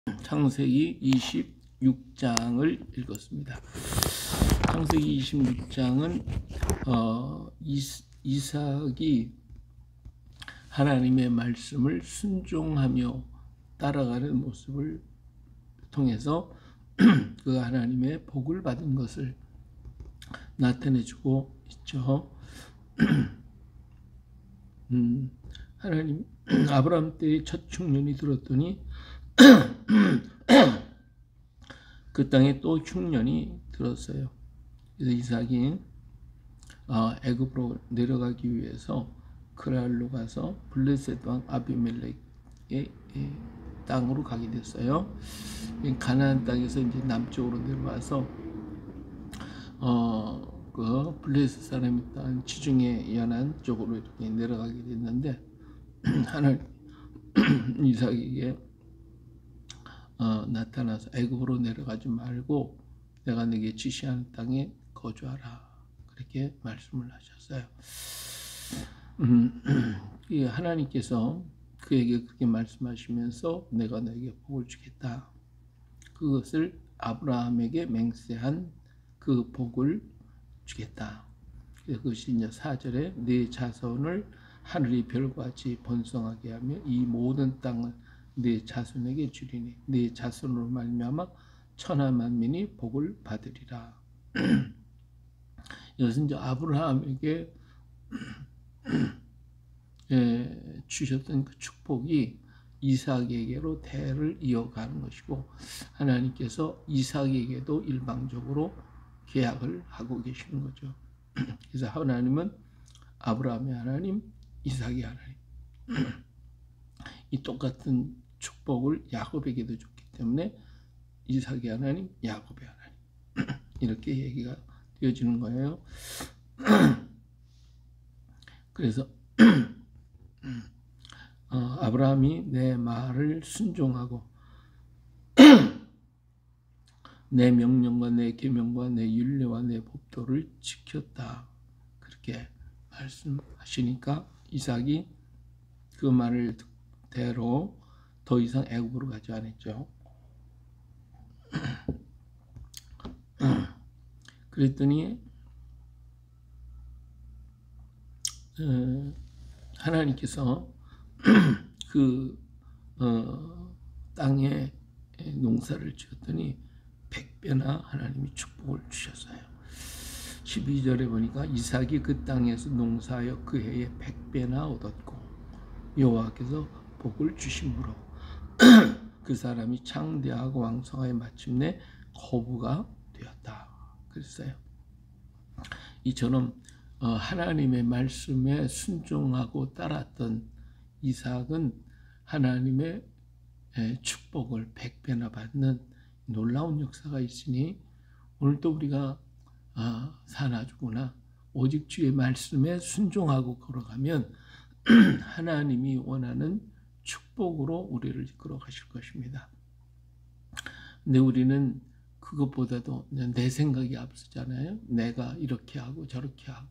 창세기 26장을 읽었습니다. 창세기 26장은 이삭이 하나님의 말씀을 순종하며 따라가는 모습을 통해서 그 하나님의 복을 받은 것을 나타내주고 있죠. 하나님 아브라함 때의 첫 흉년이 들었더니 그 땅에 또 흉년이 들었어요. 그래서 이삭이 애굽으로 내려가기 위해서 그랄로 가서 블레셋 왕 아비멜렉의 땅으로 가게 됐어요. 가나안 땅에서 이제 남쪽으로 내려와서 그 블레셋 사람이 땅 지중해 연안 쪽으로 이렇게 내려가게 됐는데 하나님 이삭에게 나타나서 애굽으로 내려가지 말고 내가 네게 지시하는 땅에 거주하라 그렇게 말씀을 하셨어요. 하나님께서 그에게 그렇게 말씀하시면서 내가 너에게 복을 주겠다. 그것을 아브라함에게 맹세한 그 복을 주겠다. 그것이 이제 4절에 네 자손을 하늘의 별과 같이 번성하게 하며 이 모든 땅을 네 자손에게 주리니 네 자손으로 말미암아 천하 만민이 복을 받으리라. 이것은 이제 아브라함에게 주셨던 그 축복이 이삭에게로 대를 이어가는 것이고 하나님께서 이삭에게도 일방적으로 계약을 하고 계시는 거죠. 그래서 하나님은 아브라함의 하나님, 이삭의 하나님 이 똑같은 축복을 야곱에게도 줬기 때문에 이삭의 하나님, 야곱의 하나님 이렇게 얘기가 되어지는 거예요. 그래서 아브라함이 내 말을 순종하고 내 명령과 내 계명과 내 율례와 내 법도를 지켰다. 그렇게 말씀하시니까 이삭이 그 말을 대로 더 이상 애굽으로 가지 않았죠. 그랬더니 하나님께서 그 땅에 농사를 지었더니 100배나 하나님이 축복을 주셨어요. 12절에 보니까 이삭이 그 땅에서 농사하여 그 해에 100배나 얻었고 여호와께서 복을 주심으로 그 사람이 창대하고 왕성하여 마침내 거부가 되었다. 그랬어요. 이처럼 하나님의 말씀에 순종하고 따랐던 이삭은 하나님의 축복을 100배나 받는 놀라운 역사가 있으니 오늘도 우리가 사나주구나 오직 주의 말씀에 순종하고 걸어가면 하나님이 원하는 축복으로 우리를 이끌어 가실 것입니다. 근데 우리는 그것보다도 내 생각이 앞서잖아요. 내가 이렇게 하고 저렇게 하고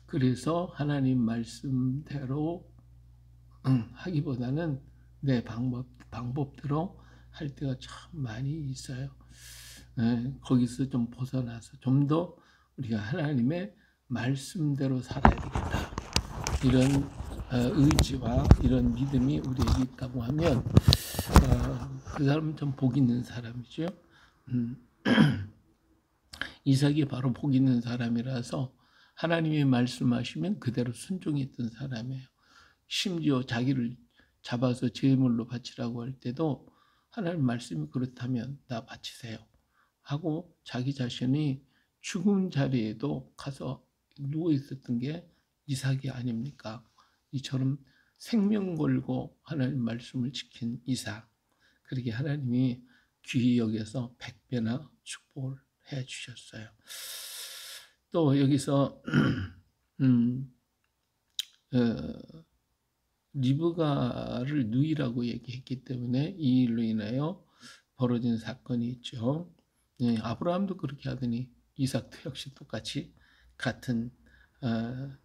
그래서 하나님 말씀대로 하기보다는 내 방법대로 할 때가 참 많이 있어요. 거기서 좀 벗어나서 좀 더 우리가 하나님의 말씀대로 살아야 되겠다. 이런 의지와 이런 믿음이 우리에게 있다고 하면 그 사람은 좀 복 있는 사람이죠. 이삭이 바로 복 있는 사람이라서 하나님이 말씀하시면 그대로 순종했던 사람이에요. 심지어 자기를 잡아서 제물로 바치라고 할 때도 하나님 말씀이 그렇다면 나 바치세요 하고 자기 자신이 죽음 자리에도 가서 누워 있었던 게 이삭이 아닙니까? 이처럼 생명 걸고 하나님 말씀을 지킨 이삭, 그렇게 하나님이 귀히 여겨서 100배나 축복을 해 주셨어요. 또 여기서 리브가를 누이라고 얘기했기 때문에 이 일로 인하여 벌어진 사건이 있죠. 아브라함도 그렇게 하더니 이삭도 역시 똑같이 같은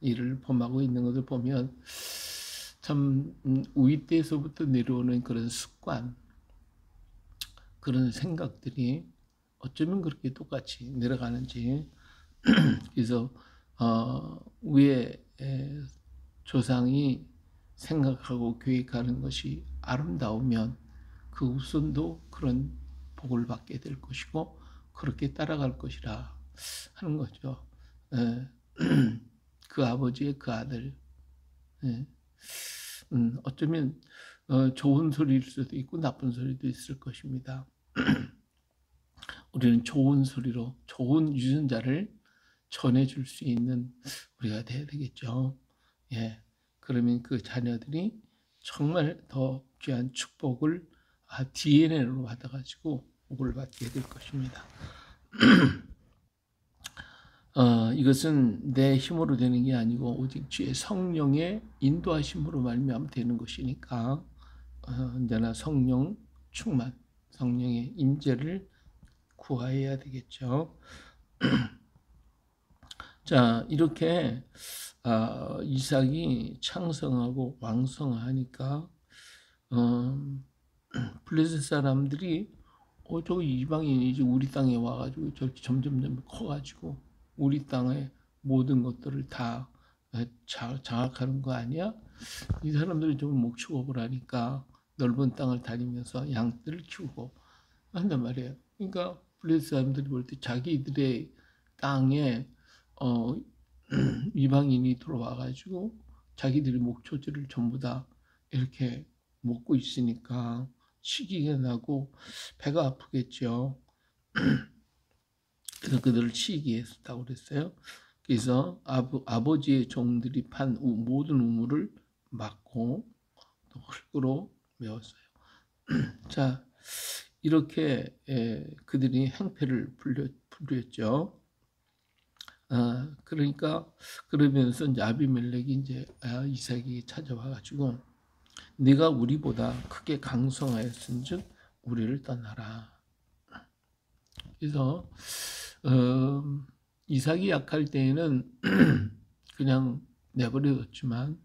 일을 범하고 있는 것을 보면 참 우리 때에서부터 내려오는 그런 습관, 그런 생각들이 어쩌면 그렇게 똑같이 내려가는지. 그래서 위에 조상이 생각하고 계획하는 것이 아름다우면 그 후손도 그런 복을 받게 될 것이고 그렇게 따라갈 것이라 하는 거죠. 예. 그 아버지의 그 아들. 예. 어쩌면 좋은 소리일 수도 있고 나쁜 소리도 있을 것입니다. 우리는 좋은 소리로 좋은 유전자를 전해줄 수 있는 우리가 돼야 되겠죠. 예. 그러면 그 자녀들이 정말 더 귀한 축복을 DNA로 받아가지고 복을 받게 될 것입니다. 이것은 내 힘으로 되는 게 아니고 오직 주의 성령의 인도하심으로 말미암아 되는 것이니까 언제나 성령 충만, 성령의 임재를 구하여야 되겠죠. 자, 이렇게 이삭이 창성하고 왕성하니까 블레셋 사람들이 저 이방인이 이제 우리 땅에 와가지고 저렇게 점점 커가지고 우리 땅의 모든 것들을 다 장악하는 거 아니야? 이 사람들이 좀 목축업을 하니까 넓은 땅을 다니면서 양들을 키우고 한단 말이에요. 그러니까 블레셋 사람들이 볼 때 자기들의 땅에 이방인이 들어와가지고 자기들의 목초지를 전부 다 이렇게 먹고 있으니까 시기가 나고 배가 아프겠죠. 그래서 그들을 치게 했다고 그랬어요. 그래서 아버지의 종들이 판 모든 우물을 막고 또 흙으로 메웠어요. 자, 이렇게 그들이 행패를 부렸죠. 그러니까 그러면서 이제 아비멜렉이 이제 이삭이 찾아와가지고 네가 우리보다 크게 강성하였은즉 우리를 떠나라. 그래서 이삭이 약할 때에는 그냥 내버려뒀지만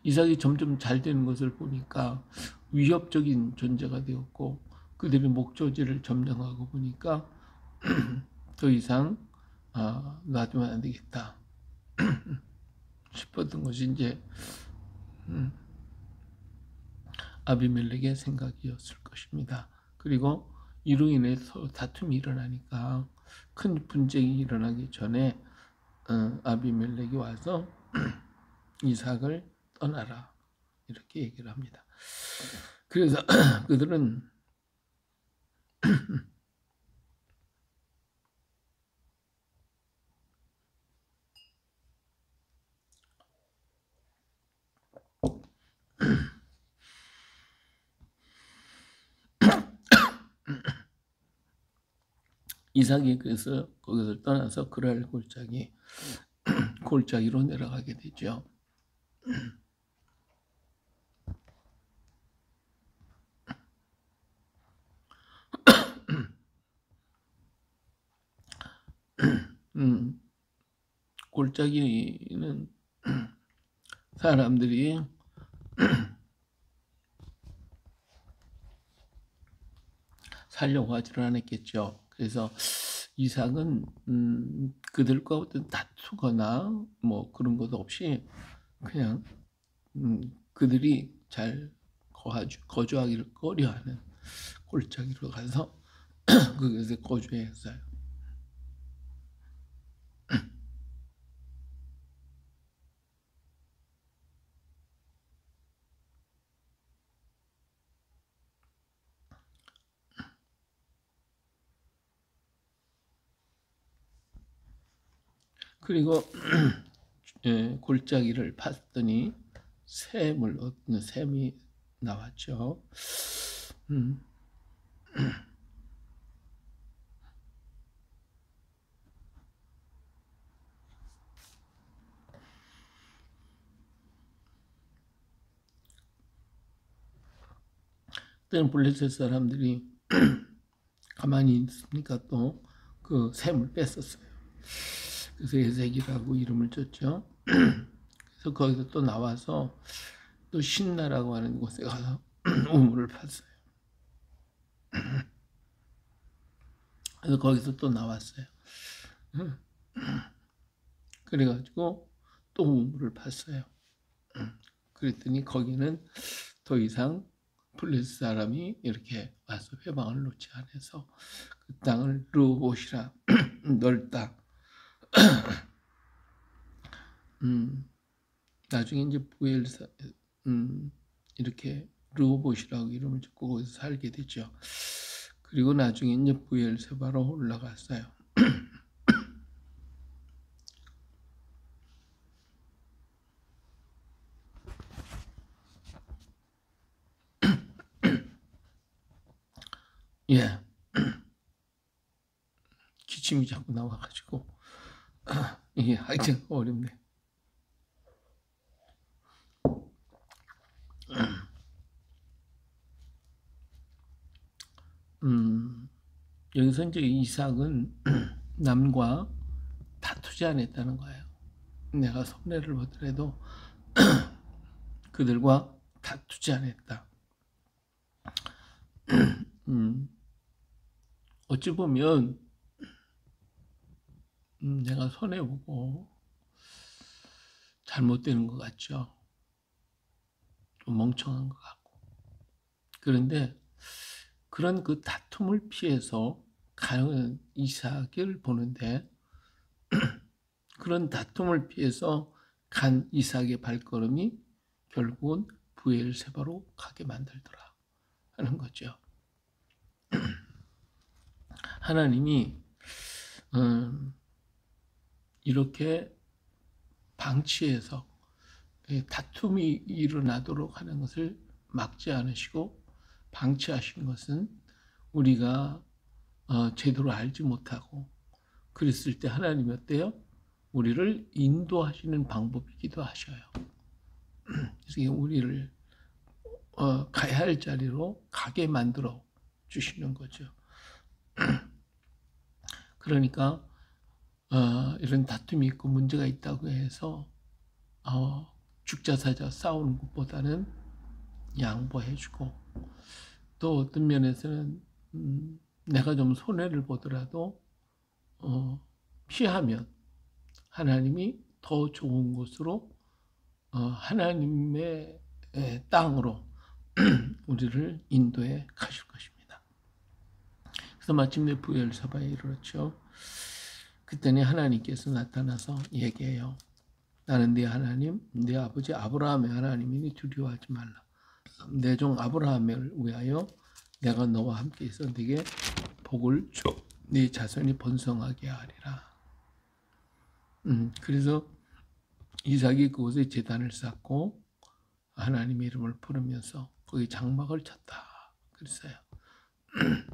이삭이 점점 잘 되는 것을 보니까 위협적인 존재가 되었고 그들의 목조지를 점령하고 보니까 더 이상 놔두면 안 되겠다 싶었던 것이 이제 아비멜렉의 생각이었을 것입니다. 그리고 이로 인해서 다툼이 일어나니까 큰 분쟁이 일어나기 전에 아비멜렉이 와서 이삭을 떠나라 이렇게 얘기를 합니다. 그래서 그들은 이삭이 그래서 거기서 떠나서 그랄 골짜기로 내려가게 되죠. 골짜기는 사람들이 살려고 하지를 않았겠죠. 그래서 이삭은 그들과 어떤 다투거나 뭐 그런 것도 없이 그냥 그들이 잘 거주하기를 꺼려하는 골짜기로 가서 거기서 거주했어요. 그리고 골짜기를 팠더니 샘이 나왔죠. 그때는 블레셋 사람들이 가만히 있으니까 또 그 샘을 뺐었어요. 그래서 에색이라고 이름을 줬죠. 그래서 거기서 또 나와서 또 신나라고 하는 곳에 가서 우물을 팠어요. 그래서 거기서 또 나왔어요. 그래가지고 또 우물을 팠어요. 그랬더니 거기는 더 이상 블레스 사람이 이렇게 와서 회방을 놓지 않아서 그 땅을 르호봇이라 넓다. 나중에 이제 부엘사 이렇게 르호봇이라고 이름을 짓고 거기서 살게 되죠. 그리고 나중에 이제 부엘세바로 올라갔어요. 예, 기침이 자꾸 나와가지고 이게 하여튼 어렵네. 여기서 이제 이삭은 남과 다투지 않았다는 거예요. 내가 손해를 보더라도 그들과 다투지 않았다. 어찌 보면 내가 손해보고 잘못되는 것 같죠. 좀 멍청한 것 같고. 그런데 그런 그 다툼을 피해서 가는 이삭을 보는데 그런 다툼을 피해서 간 이삭의 발걸음이 결국은 부엘세바로 가게 만들더라 하는 거죠. 하나님이 이렇게 방치해서 다툼이 일어나도록 하는 것을 막지 않으시고 방치하신 것은 우리가 제대로 알지 못하고 그랬을 때 하나님이 어때요? 우리를 인도하시는 방법이기도 하셔요. 그래서 우리를 가야 할 자리로 가게 만들어 주시는 거죠. 그러니까 이런 다툼이 있고 문제가 있다고 해서 죽자사자 싸우는 것보다는 양보해주고 또 어떤 면에서는 내가 좀 손해를 보더라도 피하면 하나님이 더 좋은 곳으로 하나님의 땅으로 우리를 인도해 가실 것입니다. 그래서 마침내 부엘사바에 이르렀죠. 그때는 하나님께서 나타나서 얘기해요. 나는 네 하나님, 네 아버지 아브라함의 하나님이니 두려워하지 말라. 내 종 아브라함을 위하여 내가 너와 함께 있어 네게 복을 줘. 네 자손이 번성하게 하리라. 그래서 이삭이 그곳에 제단을 쌓고 하나님의 이름을 부르면서 거기 장막을 쳤다. 그랬어요.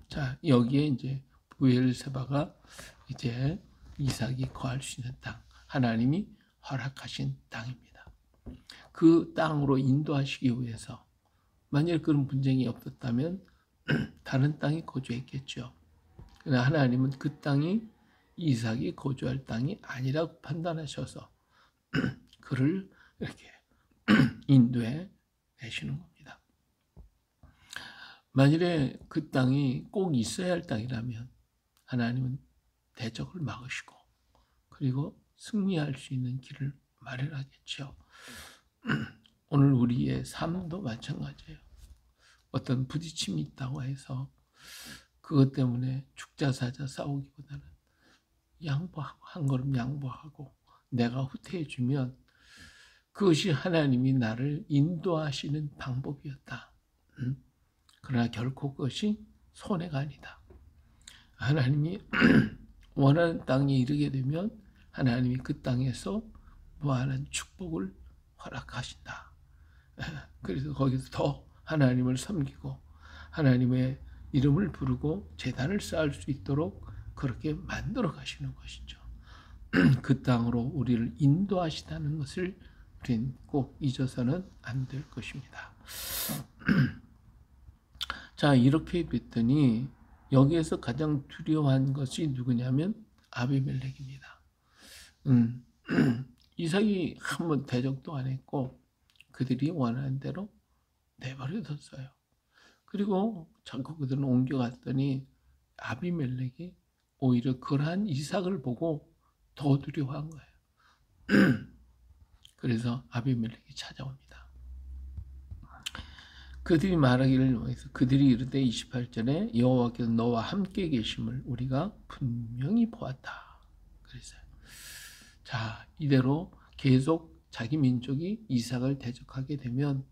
자, 여기에 이제 부엘세바가 이제 이삭이 거할 수 있는 땅, 하나님이 허락하신 땅입니다. 그 땅으로 인도하시기 위해서 만약 그런 분쟁이 없었다면 다른 땅에 거주했겠죠. 그러나 하나님은 그 땅이 이삭이 거주할 땅이 아니라고 판단하셔서 그를 이렇게 인도해 내시는 겁니다. 만일에 그 땅이 꼭 있어야 할 땅이라면 하나님은 대적을 막으시고 그리고 승리할 수 있는 길을 마련하겠죠. 오늘 우리의 삶도 마찬가지예요. 어떤 부딪힘이 있다고 해서 그것 때문에 죽자사자 싸우기보다는 양보하고 한 걸음 양보하고 내가 후퇴해주면 그것이 하나님이 나를 인도하시는 방법이었다. 그러나 결코 그것이 손해가 아니다. 하나님이 원하는 땅에 이르게 되면 하나님이 그 땅에서 무한한 축복을 허락하신다. 그래서 거기서 더 하나님을 섬기고 하나님의 이름을 부르고 제단을 쌓을 수 있도록 그렇게 만들어 가시는 것이죠. 그 땅으로 우리를 인도하시다는 것을 우리는 꼭 잊어서는 안 될 것입니다. 자, 이렇게 됐더니 여기에서 가장 두려워한 것이 누구냐면 아비멜렉입니다. 이삭이 한번 대적도 안 했고 그들이 원하는 대로 내버려뒀어요. 그리고 자꾸 그들은 옮겨갔더니 아비멜렉이 오히려 그러한 이삭을 보고 더 두려워한 거예요. 그래서 아비멜렉이 찾아옵니다. 그들이 말하기를 뭐해서 그들이 이르되 28절에 여호와께서 너와 함께 계심을 우리가 분명히 보았다. 그랬어요. 자, 이대로 계속 자기 민족이 이삭을 대적하게 되면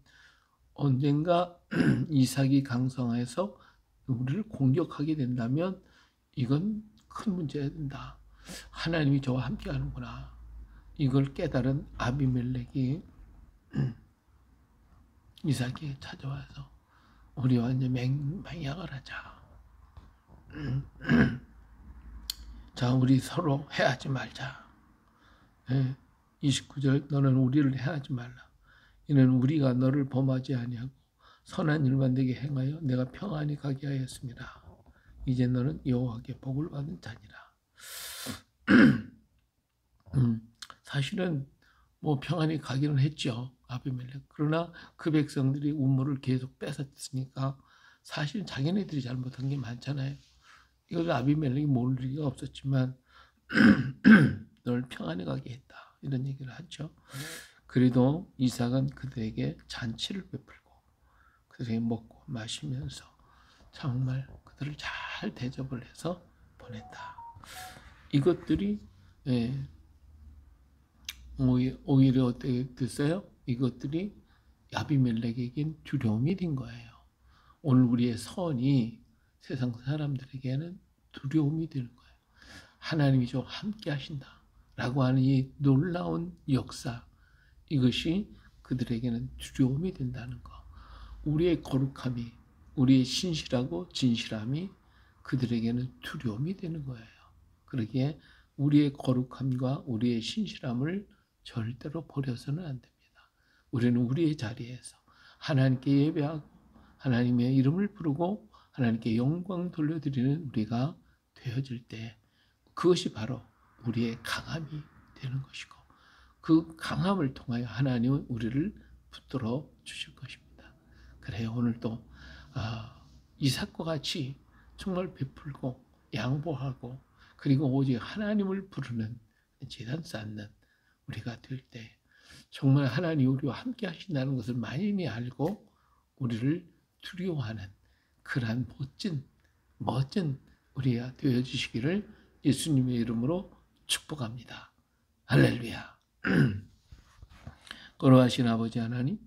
언젠가 이삭이 강성해서 우리를 공격하게 된다면 이건 큰 문제가 된다. 하나님이 저와 함께 하는구나. 이걸 깨달은 아비멜렉이 이삭에게 찾아와서 우리와 이제 맹약을 하자. 자, 우리 서로 해하지 말자. 29절 너는 우리를 해하지 말라. 이는 우리가 너를 범하지 아니하고 선한 일만 내게 행하여 내가 평안히 가게 하였습니다. 이제 너는 여호와께 복을 받은 자니라. 사실은 뭐 평안히 가기는 했죠. 아비멜렉. 그러나 그 백성들이 우물을 계속 뺏었으니까 사실 자기네들이 잘못한 게 많잖아요. 이걸 아비멜렉이 모를 리가 없었지만 널 평안히 가게 했다. 이런 얘기를 하죠. 그래도 이삭은 그들에게 잔치를 베풀고 그들에게 먹고 마시면서 정말 그들을 잘 대접을 해서 보냈다. 이것들이 오히려 어떻게 됐어요? 이것들이 아비멜렉에겐 두려움이 된 거예요. 오늘 우리의 선이 세상 사람들에게는 두려움이 되는 거예요. 하나님이 저와 함께 하신다 라고 하는 이 놀라운 역사, 이것이 그들에게는 두려움이 된다는 거. 우리의 거룩함이, 우리의 신실하고 진실함이 그들에게는 두려움이 되는 거예요. 그러기에 우리의 거룩함과 우리의 신실함을 절대로 버려서는 안 됩니다. 우리는 우리의 자리에서 하나님께 예배하고 하나님의 이름을 부르고 하나님께 영광 돌려드리는 우리가 되어질 때 그것이 바로 우리의 강함이 되는 것이고 그 강함을 통하여 하나님은 우리를 붙들어 주실 것입니다. 그래요. 오늘도 이삭과 같이 정말 베풀고 양보하고 그리고 오직 하나님을 부르는 제단 쌓는 우리가 될 때 정말 하나님이 우리와 함께 하신다는 것을 많이 알고 우리를 두려워하는 그러한 멋진 우리가 되어주시기를 예수님의 이름으로 축복합니다. 할렐루야. 거룩하신 아버지 하나님,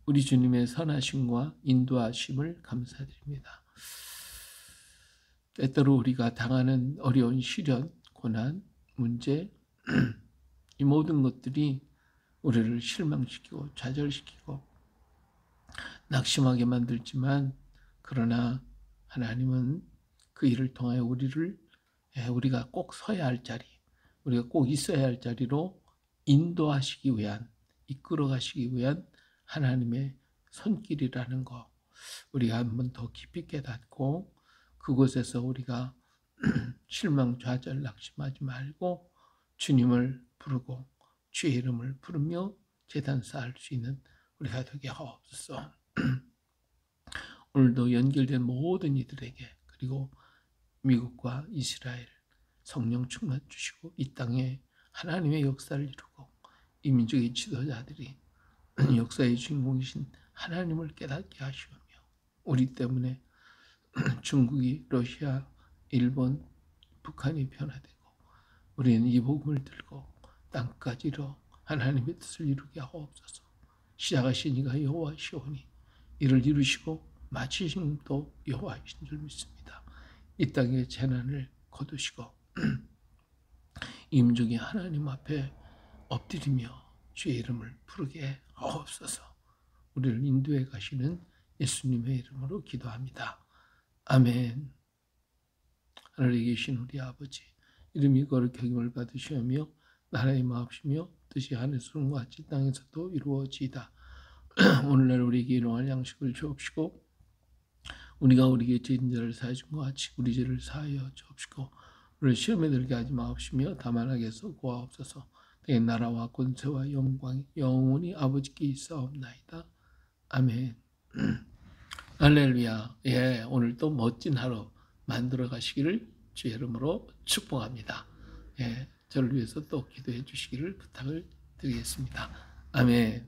우리 주님의 선하심과 인도하심을 감사드립니다. 때때로 우리가 당하는 어려운 시련, 고난, 문제, 이 모든 것들이 우리를 실망시키고 좌절시키고 낙심하게 만들지만 그러나 하나님은 그 일을 통하여 우리가 꼭 서야 할 자리, 우리가 꼭 있어야 할 자리로 인도하시기 위한, 이끌어 가시기 위한 하나님의 손길이라는 거 우리가 한번 더 깊이 깨닫고 그곳에서 우리가 실망, 좌절, 낙심하지 말고 주님을 부르고 주의 이름을 부르며 제단 쌓을 수 있는 우리가 되게 하옵소서. 오늘도 연결된 모든 이들에게 그리고 미국과 이스라엘 성령 충만 주시고 이 땅에 하나님의 역사를 이루고 이 민족의 지도자들이 역사의 주인공이신 하나님을 깨닫게 하시오며 우리 때문에 중국이 러시아, 일본, 북한이 변화되고 우리는 이 복음을 들고 땅까지 이뤄 하나님의 뜻을 이루게 하옵소서. 시작하신 이가 여호와시오니 이를 이루시고 마치신 또 여호와이신 줄 믿습니다. 이 땅의 재난을 거두시고 이 민족이 하나님 앞에 엎드리며 주의 이름을 부르게 하옵소서. 우리를 인도해 가시는 예수님의 이름으로 기도합니다. 아멘. 하늘에 계신 우리 아버지, 이름이 거룩히 여김을 받으시오며 나라의 마옵시며 뜻이 하늘에서 같이 땅에서도 이루어지이다. 오늘날 우리에게 일용할 양식을 주옵시고 우리가 우리에게 죄인 자를 사하여 준 것 같이 우리 죄를 사하여 주옵시고 우리를 시험에 들게 하지 마옵시며 다만 악에서 구하옵소서. 내 나라와 권세와 영광이 영원히 아버지께 있사옵나이다. 아멘. 할렐루야. 오늘 또 멋진 하루 만들어 가시기를 주의 이름으로 축복합니다. 예, 저를 위해서 또 기도해 주시기를 부탁을 드리겠습니다. 아멘.